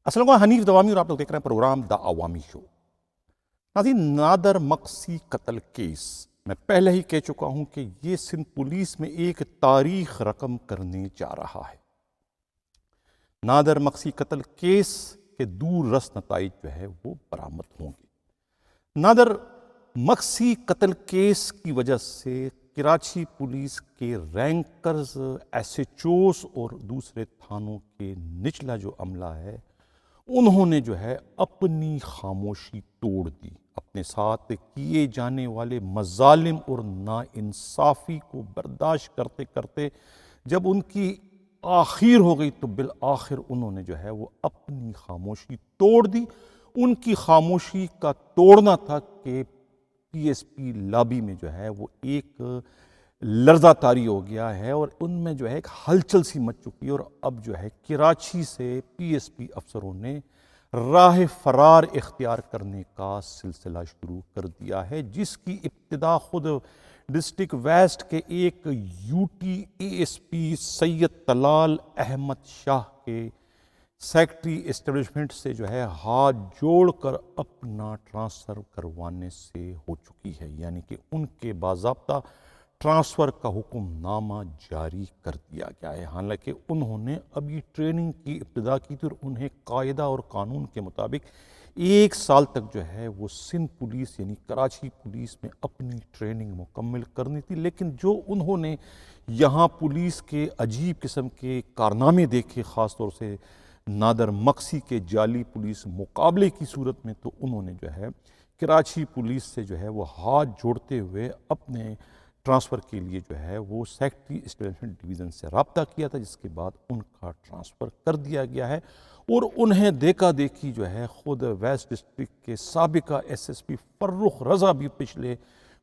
السلام علیکم، حنیف دوامی اور آپ لوگ دیکھ رہے ہیں پروگرام دا عوامی شو۔ ناظرین، نادر مقسی قتل کیس میں پہلے ہی کہہ چکا ہوں کہ یہ سندھ پولیس میں ایک تاریخ رقم کرنے جا رہا ہے۔ نادر مقسی قتل کیس کے دور رس نتائج جو ہے وہ برآمد ہوں گے۔ نادر مقسی قتل کیس کی وجہ سے کراچی پولیس کے رینکرز، ایس ایچ اوز اور دوسرے تھانوں کے نچلا جو عملہ ہے انہوں نے جو ہے اپنی خاموشی توڑ دی۔ اپنے ساتھ کیے جانے والے مظالم اور ناانصافی کو برداشت کرتے کرتے جب ان کی آخر ہو گئی تو بالآخر انہوں نے جو ہے وہ اپنی خاموشی توڑ دی۔ ان کی خاموشی کا توڑنا تھا کہ پی ایس پی لابی میں جو ہے وہ ایک لرزہ طاری ہو گیا ہے اور ان میں جو ہے ایک ہلچل سی مچ چکی ہے، اور اب جو ہے کراچی سے پی ایس پی افسروں نے راہ فرار اختیار کرنے کا سلسلہ شروع کر دیا ہے، جس کی ابتدا خود ڈسٹرکٹ ویسٹ کے ایک U T A S P Syed Talal Ahmed Shah کے سیکٹری اسٹیبلشمنٹ سے جو ہے ہاتھ جوڑ کر اپنا ٹرانسفر کروانے سے ہو چکی ہے، یعنی کہ ان کے باضابطہ ٹرانسفر کا حکم نامہ جاری کر دیا گیا ہے۔ حالانکہ انہوں نے ابھی ٹریننگ کی ابتدا کی تھی اور انہیں قاعدہ اور قانون کے مطابق 1 سال تک جو ہے وہ سندھ پولیس یعنی کراچی پولیس میں اپنی ٹریننگ مکمل کرنی تھی، لیکن جو انہوں نے یہاں پولیس کے عجیب قسم کے کارنامے دیکھے، خاص طور سے نادر مقسی کے جعلی پولیس مقابلے کی صورت میں، تو انہوں نے جو ہے کراچی پولیس سے جو ہے وہ ہاتھ جوڑتے ہوئے اپنے ٹرانسفر کے لیے جو ہے وہ سیکٹری اسٹیبلشمنٹ ڈویژن سے رابطہ کیا تھا، جس کے بعد ان کا ٹرانسفر کر دیا گیا ہے۔ اور انہیں دیکھا دیکھی جو ہے خود ویسٹ ڈسٹرکٹ کے سابقہ ایس ایس پی فرخ رضا بھی پچھلے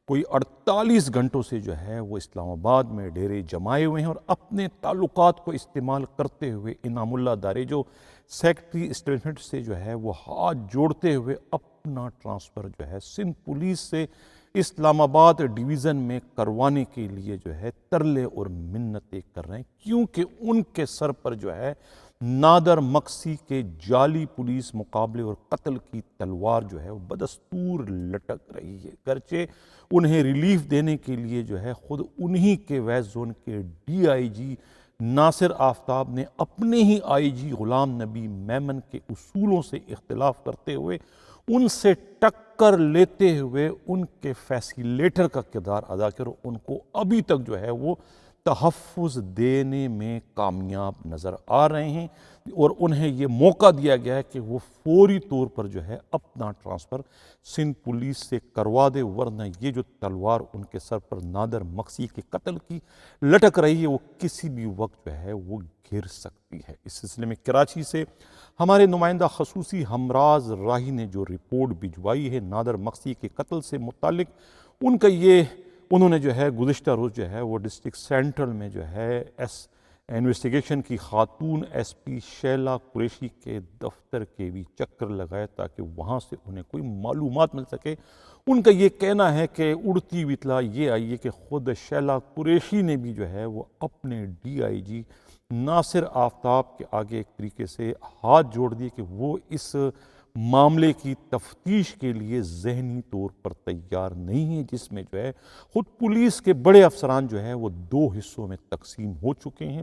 کوئی 48 گھنٹوں سے جو ہے وہ اسلام آباد میں ڈیرے جمائے ہوئے ہیں، اور اپنے تعلقات کو استعمال کرتے ہوئے انعام اللہ دارے جو سیکٹری اسٹیبلشمنٹ سے جو ہے وہ ہاتھ جوڑتے ہوئے اپنا ٹرانسفر جو ہے سندھ پولیس سے اسلام آباد ڈویژن میں کروانے کے لیے جو ہے ترلے اور منتیں کر رہے ہیں، کیونکہ ان کے سر پر جو ہے نادر مقسی کے جعلی پولیس مقابلے اور قتل کی تلوار جو ہے وہ بدستور لٹک رہی ہے۔ گرچہ انہیں ریلیف دینے کے لیے جو ہے خود انہی کے ویسٹ زون کے ڈی آئی جی ناصر آفتاب نے اپنے ہی آئی جی غلام نبی میمن کے اصولوں سے اختلاف کرتے ہوئے ان سے ٹکر لیتے ہوئے ان کے فیسیلیٹر کا کردار ادا کر ان کو ابھی تک جو ہے وہ تحفظ دینے میں کامیاب نظر آ رہے ہیں، اور انہیں یہ موقع دیا گیا ہے کہ وہ فوری طور پر جو ہے اپنا ٹرانسفر سندھ پولیس سے کروا دے، ورنہ یہ جو تلوار ان کے سر پر نادر مقسی کے قتل کی لٹک رہی ہے وہ کسی بھی وقت جو ہے وہ گر سکتی ہے۔ اس سلسلے میں کراچی سے ہمارے نمائندہ خصوصی ہمراز راہی نے جو رپورٹ بھجوائی ہے نادر مقسی کے قتل سے متعلق، انہوں نے جو ہے گزشتہ روز جو ہے وہ ڈسٹرکٹ سینٹرل میں جو ہے انویسٹیگیشن کی خاتون ایس پی شیلا قریشی کے دفتر کے بھی چکر لگائے تاکہ وہاں سے انہیں کوئی معلومات مل سکے۔ ان کا یہ کہنا ہے کہ اڑتی ہوئی اطلاع یہ آئی ہے کہ خود شیلا قریشی نے بھی جو ہے وہ اپنے ڈی آئی جی ناصر آفتاب کے آگے ایک طریقے سے ہاتھ جوڑ دیے کہ وہ اس معاملے کی تفتیش کے لیے ذہنی طور پر تیار نہیں ہے، جس میں جو ہے خود پولیس کے بڑے افسران جو ہے وہ 2 حصوں میں تقسیم ہو چکے ہیں۔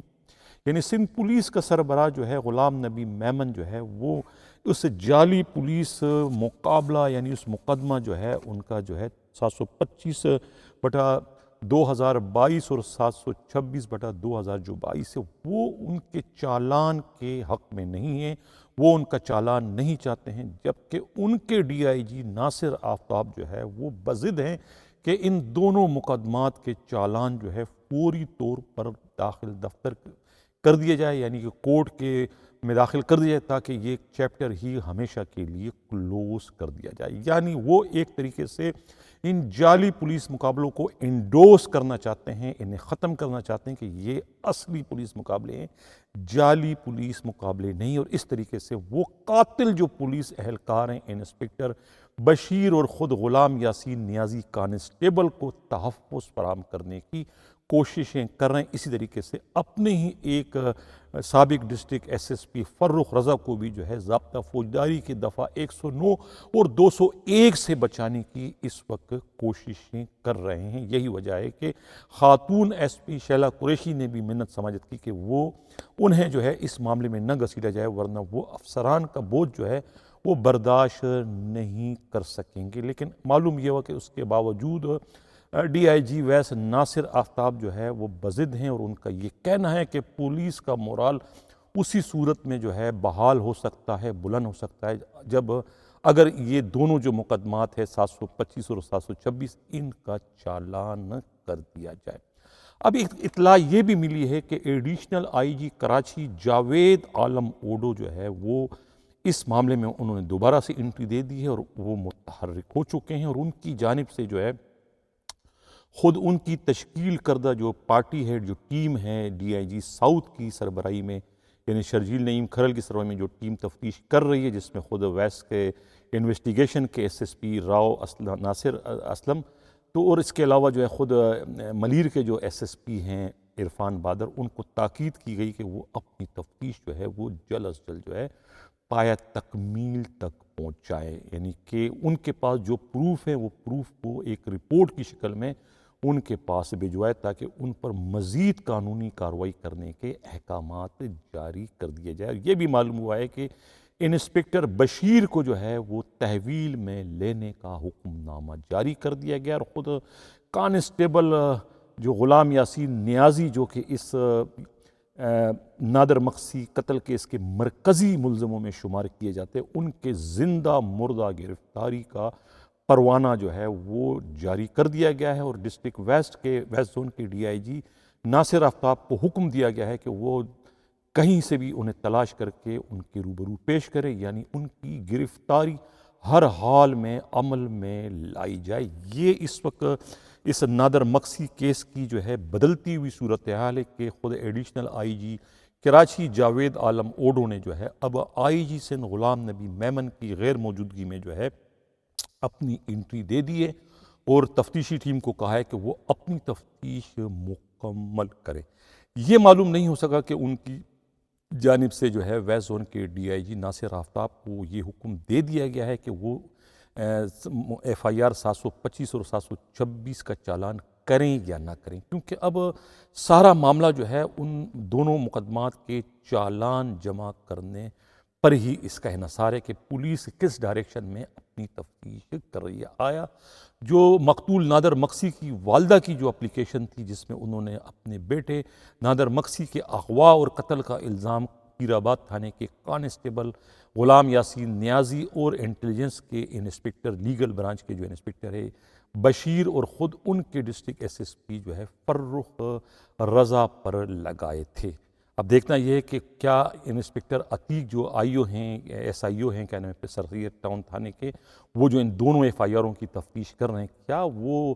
یعنی سندھ پولیس کا سربراہ جو ہے غلام نبی میمن جو ہے وہ اس جعلی پولیس مقابلہ یعنی اس مقدمہ جو ہے ان کا جو ہے 725/2022 اور 726/2022 جو 22 ہے وہ ان کے چالان کے حق میں نہیں ہے، وہ ان کا چالان نہیں چاہتے ہیں، جبکہ ان کے ڈی آئی جی ناصر آفتاب جو ہے وہ بضد ہیں کہ ان دونوں مقدمات کے چالان جو ہے فوری طور پر داخل دفتر کر دیا جائے، یعنی کہ کورٹ کے میں داخل کر دیا جائے تاکہ یہ چیپٹر ہی ہمیشہ کے لیے کلوز کر دیا جائے۔ یعنی وہ ایک طریقے سے ان جعلی پولیس مقابلوں کو انڈوس کرنا چاہتے ہیں، انہیں ختم کرنا چاہتے ہیں کہ یہ اصلی پولیس مقابلے ہیں، جعلی پولیس مقابلے نہیں، اور اس طریقے سے وہ قاتل جو پولیس اہلکار ہیں، انسپکٹر بشیر اور خود غلام یاسین نیازی کانسٹیبل کو تحفظ فراہم کرنے کی کوششیں کر رہے ہیں۔ اسی طریقے سے اپنے ہی ایک سابق district S S P Farrukh Raza کو بھی جو ہے ضابطہ فوجداری کی دفعہ 109 اور 201 سے بچانے کی اس وقت کوششیں کر رہے ہیں۔ یہی وجہ ہے کہ خاتون ایس پی شیلا قریشی نے بھی منت سماجت کی کہ وہ انہیں جو ہے اس معاملے میں نہ گھسیٹا جائے، ورنہ وہ افسران کا بوجھ جو ہے وہ برداشت نہیں کر سکیں گے۔ لیکن معلوم یہ ہوا کہ اس کے باوجود ڈی آئی جی ویس ناصر آفتاب جو ہے وہ بضد ہیں، اور ان کا یہ کہنا ہے کہ پولیس کا مورال اسی صورت میں جو ہے بحال ہو سکتا ہے، بلند ہو سکتا ہے، جب اگر یہ دونوں جو مقدمات ہیں 725 اور 726 ان کا چالان کر دیا جائے۔ اب ایک اطلاع یہ بھی ملی ہے کہ additional I G Karachi Javed Alam Odho جو ہے وہ اس معاملے میں انہوں نے دوبارہ سے انٹری دے دی ہے، اور وہ متحرک ہو چکے ہیں، اور ان کی جانب سے جو ہے خود ان کی تشکیل کردہ جو پارٹی ہے، جو ٹیم ہے ڈی آئی جی ساؤتھ کی سربراہی میں، یعنی شرجیل نعیم کھرل کی سربراہی میں جو ٹیم تفتیش کر رہی ہے، جس میں خود ویسٹ کے انویسٹیگیشن کے ایس ایس پی راؤ ناصر اسلم تو، اور اس کے علاوہ جو ہے خود ملیر کے جو ایس ایس پی ہیں عرفان بادر، ان کو تاکید کی گئی کہ وہ اپنی تفتیش جو ہے وہ جلد از جلد جو ہے پایہ تکمیل تک پہنچائے، یعنی کہ ان کے پاس جو پروف ہے وہ پروف کو ایک رپورٹ کی شکل میں ان کے پاس بھجوائے، تاکہ ان پر مزید قانونی کارروائی کرنے کے احکامات جاری کر دیے جائے۔ یہ بھی معلوم ہوا ہے کہ انسپکٹر بشیر کو جو ہے وہ تحویل میں لینے کا حکم نامہ جاری کر دیا گیا، اور خود کانسٹیبل جو غلام یاسین نیازی جو کہ اس نادر مقسی قتل کیس کے مرکزی ملزموں میں شمار کیے جاتے ہیں، ان کے زندہ مردہ گرفتاری کا پروانہ جو ہے وہ جاری کر دیا گیا ہے، اور ڈسٹرکٹ ویسٹ زون کے ڈی آئی جی ناصر آفتاب کو حکم دیا گیا ہے کہ وہ کہیں سے بھی انہیں تلاش کر کے ان کے روبرو پیش کرے، یعنی ان کی گرفتاری ہر حال میں عمل میں لائی جائے۔ یہ اس وقت اس نادر مقسی کیس کی جو ہے بدلتی ہوئی صورتحال ہے کہ خود additional I G Karachi Javed Alam Odho نے جو ہے اب آئی جی سندھ غلام نبی میمن کی غیر موجودگی میں جو ہے اپنی انٹری دے دی ہے، اور تفتیشی ٹیم کو کہا ہے کہ وہ اپنی تفتیش مکمل کرے۔ یہ معلوم نہیں ہو سکا کہ ان کی جانب سے جو ہے ویسٹ زون کے ڈی آئی جی ناصر آفتاب کو یہ حکم دے دیا گیا ہے کہ وہ ایف آئی آر 725 اور 726 کا چالان کریں یا نہ کریں، کیونکہ اب سارا معاملہ جو ہے ان دونوں مقدمات کے چالان جمع کرنے پر ہی اس کا انحصار ہے کہ پولیس کس ڈائریکشن میں اپنی تفتیش کر رہی ہے۔ آیا جو مقتول نادر مقسی کی والدہ کی جو اپلیکیشن تھی، جس میں انہوں نے اپنے بیٹے نادر مقسی کے اغوا اور قتل کا الزام پیرآباد تھانے کے کانسٹیبل غلام یاسین نیازی اور انٹیلیجنس کے انسپکٹر لیگل برانچ کے جو انسپکٹر ہے بشیر اور خود ان کے ڈسٹرکٹ ایس ایس پی جو ہے فرخ رضا پر لگائے تھے۔ اب دیکھنا یہ ہے کہ کیا انسپکٹر عتیق جو آئی او ہیں، ایس آئی او ہیں کیا نام ہے سرخیہ ٹاؤن تھانے کے، وہ جو ان دونوں ایف آئی آروں کی تفتیش کر رہے ہیں، کیا وہ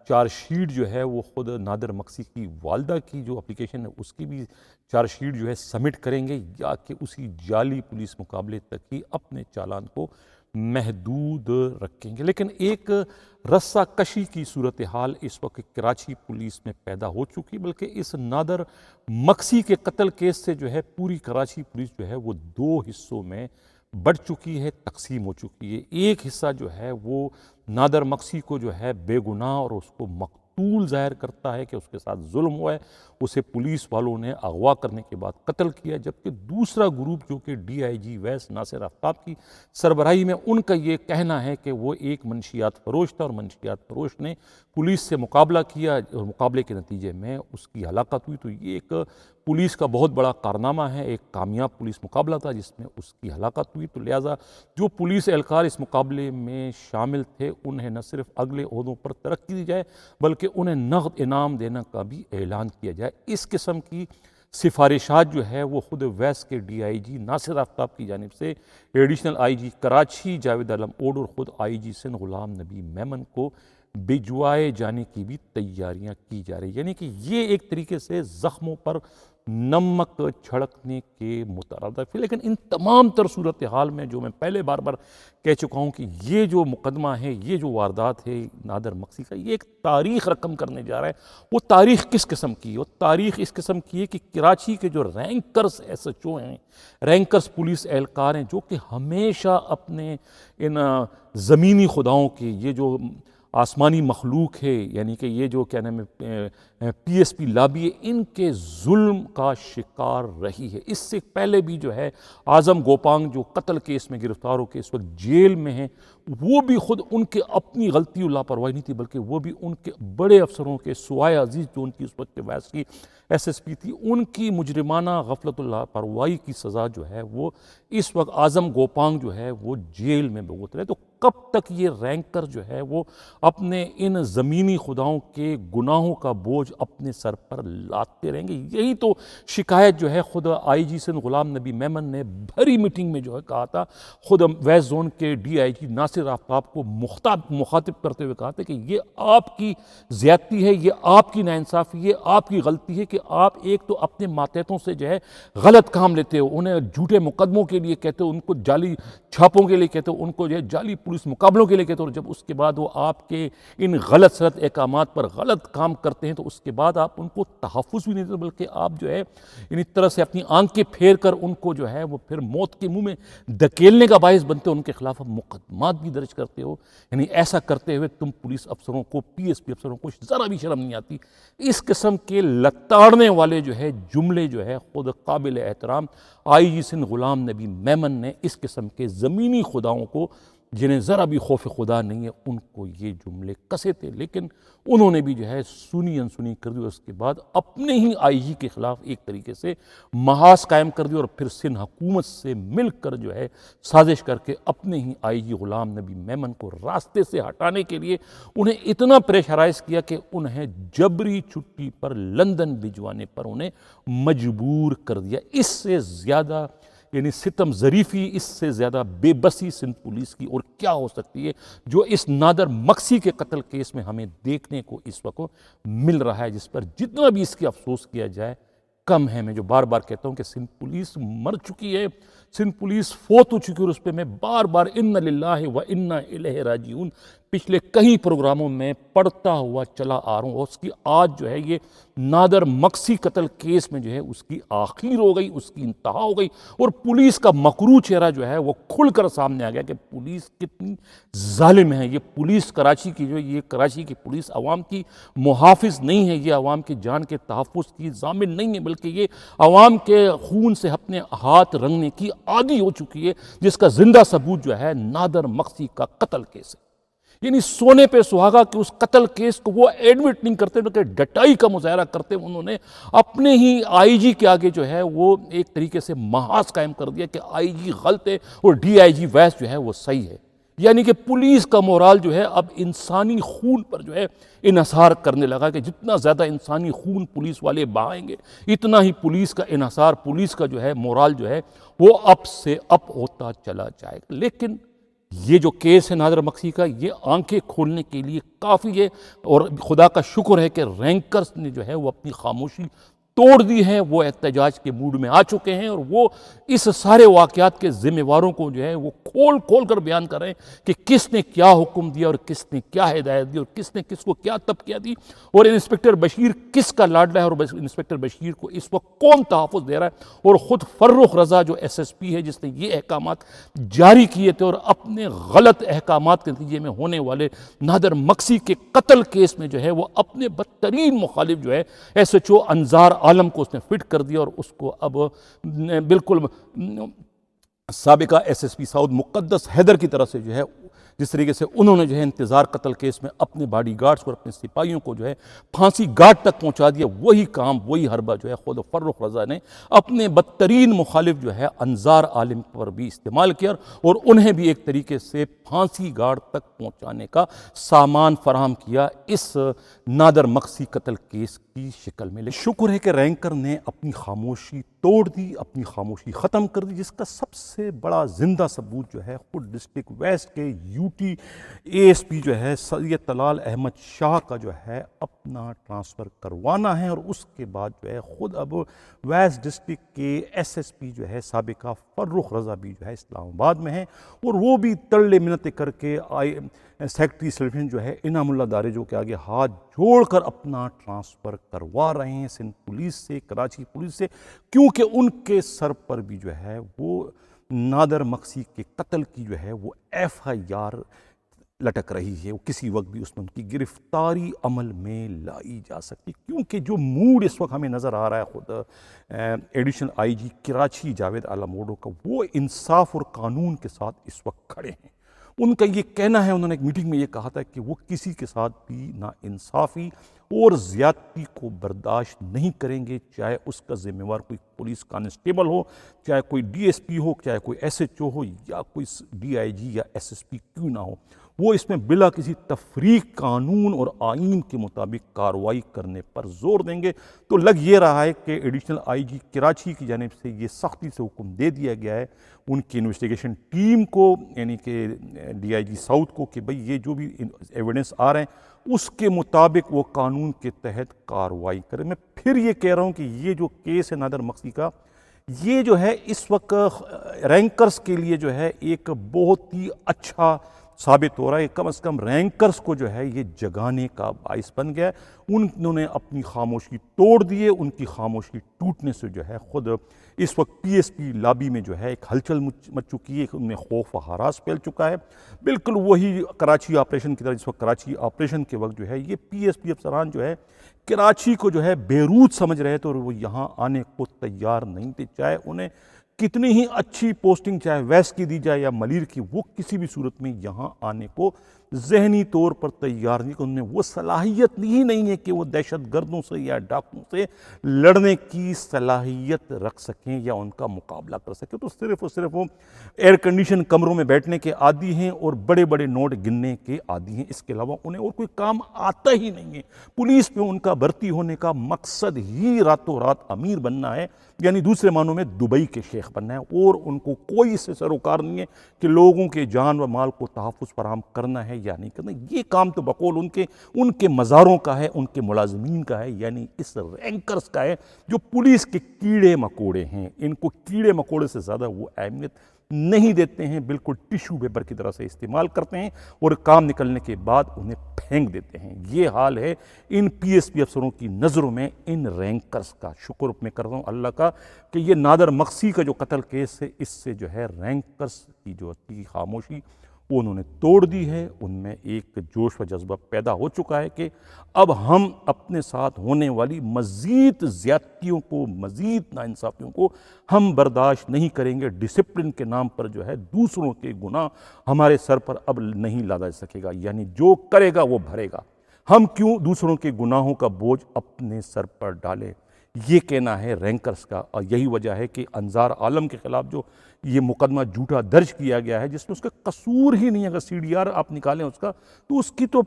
چارج شیٹ جو ہے وہ خود نادر مقسی کی والدہ کی جو اپلیکیشن ہے اس کی بھی چارج شیٹ جو ہے سبمٹ کریں گے، یا کہ اسی جعلی پولیس مقابلے تک ہی اپنے چالان کو محدود رکھیں گے۔ لیکن ایک رسہ کشی کی صورتحال اس وقت کراچی پولیس میں پیدا ہو چکی، بلکہ اس نادر مقسی کے قتل کیس سے جو ہے پوری کراچی پولیس جو ہے وہ دو حصوں میں بڑھ چکی ہے، تقسیم ہو چکی ہے۔ ایک حصہ جو ہے وہ نادر مقسی کو جو ہے بے گناہ اور اس کو مقتول ظاہر کرتا ہے کہ اس کے ساتھ ظلم ہوا ہے، اسے پولیس والوں نے اغوا کرنے کے بعد قتل کیا، جبکہ دوسرا گروپ جو کہ ڈی آئی جی ویس ناصر آفتاب کی سربراہی میں، ان کا یہ کہنا ہے کہ وہ ایک منشیات فروش تھا، اور منشیات فروش نے پولیس سے مقابلہ کیا، اور مقابلے کے نتیجے میں اس کی ہلاکت ہوئی۔ تو یہ ایک پولیس کا بہت بڑا کارنامہ ہے، ایک کامیاب پولیس مقابلہ تھا جس میں اس کی ہلاکت ہوئی۔ تو لہٰذا جو پولیس اہلکار اس مقابلے میں شامل تھے انہیں نہ صرف اگلے عہدوں پر ترقی دی جائے بلکہ انہیں نقد انعام دینے کا بھی اعلان کیا جائے۔ اس قسم کی سفارشات جو ہے وہ خود ویسٹ کے ڈی آئی جی ناصر آفتاب کی جانب سے additional I G Karachi Javed عالم اوڈ اور خود آئی جی سندھ غلام نبی میمن کو بھجوائے جانے کی بھی تیاریاں کی جا رہی، یعنی کہ یہ ایک طریقے سے زخموں پر نمک چھڑکنے کے مترادف ہے۔ لیکن ان تمام تر صورتحال میں جو میں پہلے بار کہہ چکا ہوں کہ یہ جو مقدمہ ہے، یہ جو واردات ہے نادر مقصی کا، یہ ایک تاریخ رقم کرنے جا رہا ہے۔ وہ تاریخ کس قسم کی ہے؟ وہ تاریخ اس قسم کی ہے کہ کراچی کے جو رینکرز ایس ایچ او ہیں، رینکرز پولیس اہلکار ہیں، جو کہ ہمیشہ اپنے ان زمینی خداؤں کے، یہ جو آسمانی مخلوق ہے، یعنی کہ یہ جو کیا نام ہے پی ایس پی لابی ہے، ان کے ظلم کا شکار رہی ہے۔ اس سے پہلے بھی جو ہے اعظم گوپانگ جو قتل کیس میں گرفتار ہو کے اس وقت جیل میں ہیں، وہ بھی خود ان کے اپنی غلطی اور لاپرواہی نہیں تھی، بلکہ وہ بھی ان کے بڑے افسروں کے، سوائے عزیز جو ان کی اس وقت کے وائس کی ایس ایس پی تھی، ان کی مجرمانہ غفلت اللہ لاپرواہی کی سزا جو ہے وہ اس وقت اعظم گوپانگ جو ہے وہ جیل میں بھگت رہے۔ تو کب تک یہ رینکر جو ہے وہ اپنے ان زمینی خداؤں کے گناہوں کا بوجھ اپنے سر پر لاتے رہیں گے؟ یہی تو شکایت جو ہے خود آئی جی سندھ غلام نبی میمن نے بھری میٹنگ میں جو ہے کہا تھا، خود ویسٹ زون کے ڈی آئی جی ناصر آفتاب کو مخاطب کرتے ہوئے کہا تھا کہ یہ آپ کی زیادتی ہے، یہ آپ کی ناانصافی ہے، آپ کی غلطی ہے کہ آپ ایک تو اپنے ماتحتوں سے جو ہے غلط کام لیتے ہو، انہیں جھوٹے مقدموں کے لیے کہتے ہو، ان کو جعلی چھاپوں کے لیے کہتے ہو، ان کو جو ہے جعلی پولیس مقابلوں کے لیے کہتے ہو، اور جب اس کے بعد وہ آپ کے ان غلط سلط احکامات پر غلط کام کرتے ہیں تو اس کے بعد آپ ان کو تحفظ بھی نہیں دیتے، بلکہ آپ جو ہے اس طرح سے اپنی آنکھیں پھیر کر ان کو جو ہے وہ پھر موت کے منہ میں دھکیلنے کا باعث بنتے ہو، ان کے خلاف مقدمات بھی درج کرتے ہو۔ یعنی ایسا کرتے ہوئے تم پولیس افسروں کو، پی ایس پی افسروں کو ذرا بھی شرم نہیں آتی؟ اس قسم کے لتاڑنے والے جو ہے جملے جو ہے خود قابل احترام آئی جی سندھ غلام نبی میمن نے اس قسم کے زمینی خداؤں کو، جنہیں ذرا بھی خوف خدا نہیں ہے، ان کو یہ جملے کسے تھے، لیکن انہوں نے بھی جو ہے سنی انسنی کر دی، اور اس کے بعد اپنے ہی آئی جی کے خلاف ایک طریقے سے محاذ قائم کر دی، اور پھر سندھ حکومت سے مل کر جو ہے سازش کر کے اپنے ہی آئی جی غلام نبی میمن کو راستے سے ہٹانے کے لیے انہیں اتنا پریشرائز کیا کہ انہیں جبری چھٹی پر لندن بھجوانے پر انہیں مجبور کر دیا۔ اس سے زیادہ یعنی ستم ظریفی، اس سے زیادہ بے بسی سندھ پولیس کی اور کیا ہو سکتی ہے، جو اس نادر مقصی کے قتل کیس میں ہمیں دیکھنے کو اس وقت مل رہا ہے، جس پر جتنا بھی اس کی افسوس کیا جائے کم ہے۔ میں جو بار بار کہتا ہوں کہ سندھ پولیس مر چکی ہے، سندھ پولیس فوت ہو چکی، اور اس پہ میں بار بار ان للہ و انا الیہ راجعون پچھلے کئی پروگراموں میں پڑھتا ہوا چلا آ رہا ہوں، اور اس کی آج جو ہے یہ نادر مقصی قتل کیس میں جو ہے اس کی آخر ہو گئی، اس کی انتہا ہو گئی، اور پولیس کا مکروہ چہرہ جو ہے وہ کھل کر سامنے آ گیا کہ پولیس کتنی ظالم ہے۔ یہ پولیس کراچی کی جو ہے، یہ کراچی کی پولیس عوام کی محافظ نہیں ہے، یہ عوام کی جان کے تحفظ کی ضامن نہیں ہے، بلکہ یہ عوام کے خون سے اپنے ہاتھ رنگنے کی عادی ہو چکی ہے، جس کا زندہ ثبوت جو ہے نادر مقصی کا قتل کیس ہے۔ یعنی سونے پہ سہاگا کہ اس قتل کیس کو وہ ایڈمٹ نہیں کرتے، بلکہ ڈٹائی کا مظاہرہ کرتے انہوں نے اپنے ہی آئی جی کے آگے جو ہے وہ ایک طریقے سے محاذ قائم کر دیا کہ آئی جی غلط ہے اور ڈی آئی جی ویس جو ہے وہ صحیح ہے۔ یعنی کہ پولیس کا مورال جو ہے اب انسانی خون پر جو ہے انحصار کرنے لگا، کہ جتنا زیادہ انسانی خون پولیس والے بہائیں گے اتنا ہی پولیس کا انحصار، پولیس کا جو ہے مورال جو ہے وہ اپ سے اپ ہوتا چلا جائے گا۔ لیکن یہ جو کیس ہے نادر مقصی کا، یہ آنکھیں کھولنے کے لیے کافی ہے، اور خدا کا شکر ہے کہ رینکرز نے جو ہے وہ اپنی خاموشی توڑ دی ہے، وہ احتجاج کے موڈ میں آ چکے ہیں، اور وہ اس سارے واقعات کے ذمہ واروں کو جو ہے وہ کھول کر بیان کر رہے ہیں کہ کس نے کیا حکم دیا اور کس نے کیا ہدایت دی اور کس نے کس کو کیا تبکیہ دی، اور انسپکٹر بشیر کس کا لاڈلا ہے، اور انسپکٹر بشیر کو اس وقت کون تحفظ دے رہا ہے، اور خود فرخ رضا جو ایس ایس پی ہے جس نے یہ احکامات جاری کیے تھے، اور اپنے غلط احکامات کے نتیجے میں ہونے والے نادر مقصی کے قتل کیس میں جو ہے وہ اپنے بدترین مخالف جو ہے ایس ایچ او انظار عالم کو اس نے فٹ کر دیا، اور اس کو اب بالکل سابقہ ایس ایس پی ساؤتھ مقدس حیدر کی طرف سے جو ہے جس طریقے سے انہوں نے جو ہے انتظار قتل کیس میں اپنے باڈی گارڈز اور اپنے سپاہیوں کو جو ہے پھانسی گھاٹ تک پہنچا دیا، وہی کام وہی حربہ جو ہے خود فرخ رضا نے اپنے بدترین مخالف جو ہے انظار عالم پر بھی استعمال کیا، اور انہیں بھی ایک طریقے سے پھانسی گھاٹ تک پہنچانے کا سامان فراہم کیا اس نادر مقصی قتل کیس کی شکل میں۔ شکر ہے کہ رینکر نے اپنی خاموشی توڑ دی، اپنی خاموشی ختم کر دی، جس کا سب سے بڑا زندہ ثبوت جو ہے خود ڈسٹرکٹ ویسٹ کے یو ڈیوٹی ASP جو ہے سید طلال احمد شاہ کا جو ہے اپنا ٹرانسفر کروانا ہے، اور اس کے بعد جو ہے خود اب ویس ڈسٹرکٹ کے SSP جو ہے سابقہ فرخ رضا بھی جو ہے اسلام آباد میں ہیں، اور وہ بھی ترلے منتیں کر کے سیکرٹری سلیکشن جو ہے انعام اللہ دارجو کے آگے ہاتھ جوڑ کر اپنا ٹرانسفر کروا رہے ہیں سندھ پولیس سے، کراچی پولیس سے، کیونکہ ان کے سر پر بھی جو ہے وہ نادر مقصی کے قتل کی جو ہے وہ FIR لٹک رہی ہے، وہ کسی وقت بھی اس میں ان کی گرفتاری عمل میں لائی جا سکتی، کیونکہ جو موڈ اس وقت ہمیں نظر آ رہا ہے خود additional IG Karachi Javed Alam odo کا، وہ انصاف اور قانون کے ساتھ اس وقت کھڑے ہیں۔ ان کا یہ کہنا ہے، انہوں نے ایک میٹنگ میں یہ کہا تھا کہ وہ کسی کے ساتھ بھی نا انصافی اور زیادتی کو برداشت نہیں کریں گے، چاہے اس کا ذمہ وار کوئی پولیس کانسٹیبل ہو، چاہے کوئی DSP ہو، چاہے کوئی SHO ہو، یا کوئی DIG یا SSP کیوں نہ ہو، وہ اس میں بلا کسی تفریق قانون اور آئین کے مطابق کارروائی کرنے پر زور دیں گے۔ تو لگ یہ رہا ہے کہ ایڈیشنل IG کراچی کی جانب سے یہ سختی سے حکم دے دیا گیا ہے ان کی انویسٹیگیشن ٹیم کو، یعنی کہ DIG ساؤتھ کو، کہ بھئی یہ جو بھی ایویڈنس آ رہے ہیں اس کے مطابق وہ قانون کے تحت کارروائی کریں۔ میں پھر یہ کہہ رہا ہوں کہ یہ جو کیس ہے نادر مقصی کا، یہ جو ہے اس وقت رینکرز کے لیے جو ہے ایک بہت ہی اچھا ثابت ہو رہا ہے، کم از کم رینکرز کو جو ہے یہ جگانے کا باعث بن گیا ہے۔ انہوں نے اپنی خاموشی توڑ دی ہے، ان کی خاموشی ٹوٹنے سے جو ہے خود اس وقت PSP لابی میں جو ہے ایک ہلچل مچ چکی ہے، ان میں خوف و ہراس پھیل چکا ہے، بالکل وہی کراچی آپریشن کی طرح۔ جس وقت کراچی آپریشن کے وقت جو ہے یہ PSP افسران جو ہے کراچی کو جو ہے بیروت سمجھ رہے تھے، اور وہ یہاں آنے کو تیار نہیں تھے، چاہے انہیں کتنی ہی اچھی پوسٹنگ چاہے ویس کی دی جائے یا ملیر کی، وہ کسی بھی صورت میں یہاں آنے کو ذہنی طور پر تیار نہیں، کہ انہیں وہ صلاحیت ہی نہیں ہے کہ وہ دہشت گردوں سے یا ڈاکوؤں سے لڑنے کی صلاحیت رکھ سکیں یا ان کا مقابلہ کر سکیں۔ تو صرف اور صرف وہ ایئر کنڈیشن کمروں میں بیٹھنے کے عادی ہیں اور بڑے بڑے نوٹ گننے کے عادی ہیں، اس کے علاوہ انہیں اور کوئی کام آتا ہی نہیں ہے۔ پولیس میں ان کا بھرتی ہونے کا مقصد ہی راتوں رات امیر بننا ہے، یعنی دوسرے معنوں میں دبئی کے شیخ بننا ہے، اور ان کو کوئی اس سے سروکار نہیں ہے کہ لوگوں کے جان و مال کو تحفظ فراہم کرنا ہے یا نہیں کرنا۔ یہ کام تو بقول ان کے مزاروں کا ہے، ان کے ملازمین کا ہے، یعنی اس رینکرز کا ہے جو پولیس کے کیڑے مکوڑے ہیں۔ ان کو کیڑے مکوڑے سے زیادہ وہ اہمیت نہیں دیتے ہیں، بالکل ٹیشو پیپر کی طرح سے استعمال کرتے ہیں، اور کام نکلنے کے بعد انہیں پھینک دیتے ہیں۔ یہ حال ہے ان PSP افسروں کی نظروں میں ان رینکرز کا۔ شکر میں کرتا ہوں اللہ کا کہ یہ نادر مقصی کا جو قتل کیس ہے، اس سے جو ہے رینکرز کی جو تھی خاموشی وہ انہوں نے توڑ دی ہے، ان میں ایک جوش و جذبہ پیدا ہو چکا ہے کہ اب ہم اپنے ساتھ ہونے والی مزید زیادتیوں کو، مزید ناانصافیوں کو ہم برداشت نہیں کریں گے۔ ڈسپلن کے نام پر جو ہے دوسروں کے گناہ ہمارے سر پر اب نہیں لادا جا سکے گا، یعنی جو کرے گا وہ بھرے گا۔ ہم کیوں دوسروں کے گناہوں کا بوجھ اپنے سر پر ڈالیں، یہ کہنا ہے رینکرز کا۔ اور یہی وجہ ہے کہ انظار عالم کے خلاف جو یہ مقدمہ جھوٹا درج کیا گیا ہے، جس میں اس کا قصور ہی نہیں ہے، اگر CDR آپ نکالیں اس کا تو اس کی تو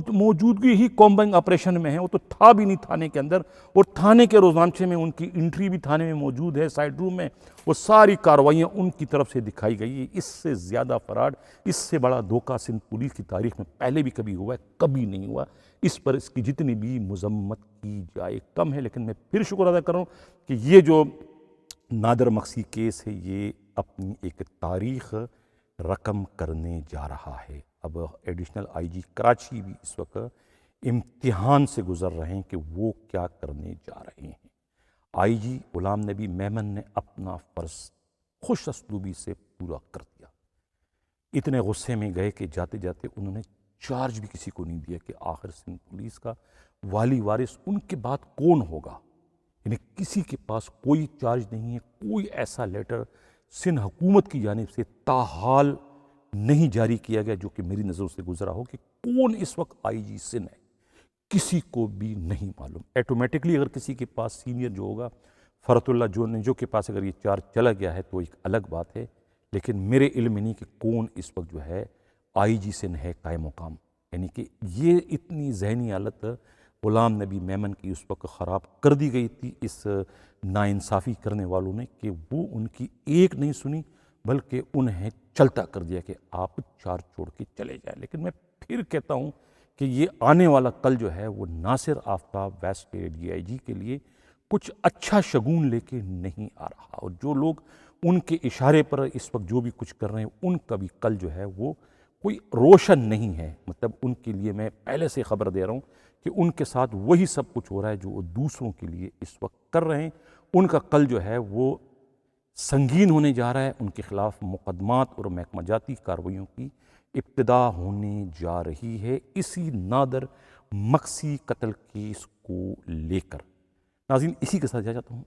موجودگی ہی کومبنگ آپریشن میں ہے، وہ تو تھا بھی نہیں تھانے کے اندر، اور تھانے کے روزنامچے میں ان کی انٹری بھی تھانے میں موجود ہے، سائڈ روم میں وہ ساری کارروائیاں ان کی طرف سے دکھائی گئی ہے۔ اس سے زیادہ فراڈ، اس سے بڑا دھوکہ سندھ پولیس کی تاریخ میں پہلے بھی کبھی ہوا ہے، کبھی نہیں ہوا۔ اس پر اس کی جتنی بھی مذمت کی جائے کم ہے، لیکن میں پھر شکر ادا کروں کہ یہ جو نادر مقصی کیس ہے یہ اپنی ایک تاریخ رقم کرنے جا رہا ہے۔ اب ایڈیشنل IG کراچی بھی اس وقت امتحان سے گزر رہے ہیں کہ وہ کیا کرنے جا رہے ہیں۔ IG غلام نبی میمن نے اپنا فرض خوش اسلوبی سے پورا کر دیا، اتنے غصے میں گئے کہ جاتے جاتے انہوں نے چارج بھی کسی کو نہیں دیا کہ آخر سندھ پولیس کا والی وارث ان کے بعد کون ہوگا، یعنی کسی کے پاس کوئی چارج نہیں ہے، کوئی ایسا لیٹر سندھ حکومت کی جانب سے تاحال نہیں جاری کیا گیا جو کہ میری نظروں سے گزرا ہو کہ کون اس وقت IG سندھ ہے، کسی کو بھی نہیں معلوم۔ ایٹومیٹکلی اگر کسی کے پاس سینئر جو ہوگا، فرت اللہ جو کے پاس اگر یہ چارج چلا گیا ہے تو ایک الگ بات ہے، لیکن میرے علم میں نہیں کہ کون اس وقت جو ہے IG سندھ ہے قائم مقام۔ یعنی کہ یہ اتنی ذہنی حالت غلام نبی میمن کی اس وقت خراب کر دی گئی تھی اس ناانصافی کرنے والوں نے کہ وہ ان کی ایک نہیں سنی بلکہ انہیں چلتا کر دیا کہ آپ چار چھوڑ کے چلے جائیں۔ لیکن میں پھر کہتا ہوں کہ یہ آنے والا کل جو ہے وہ ناصر آفتاب ویسٹ کے DIG کے لیے کچھ اچھا شگون لے کے نہیں آ رہا، اور جو لوگ ان کے اشارے پر اس وقت جو بھی کچھ کر رہے ہیں ان کا بھی کل جو ہے وہ کوئی روشن نہیں ہے۔ مطلب ان کے لیے میں پہلے سے خبر دے رہا ہوں کہ ان کے ساتھ وہی سب کچھ ہو رہا ہے جو وہ دوسروں کے لیے اس وقت کر رہے ہیں۔ ان کا کل جو ہے وہ سنگین ہونے جا رہا ہے، ان کے خلاف مقدمات اور محکمہ جاتی کارروائیوں کی ابتدا ہونے جا رہی ہے اسی نادر مکسی قتل کیس کو لے کر۔ ناظرین، اسی کے ساتھ جا چاہتا ہوں۔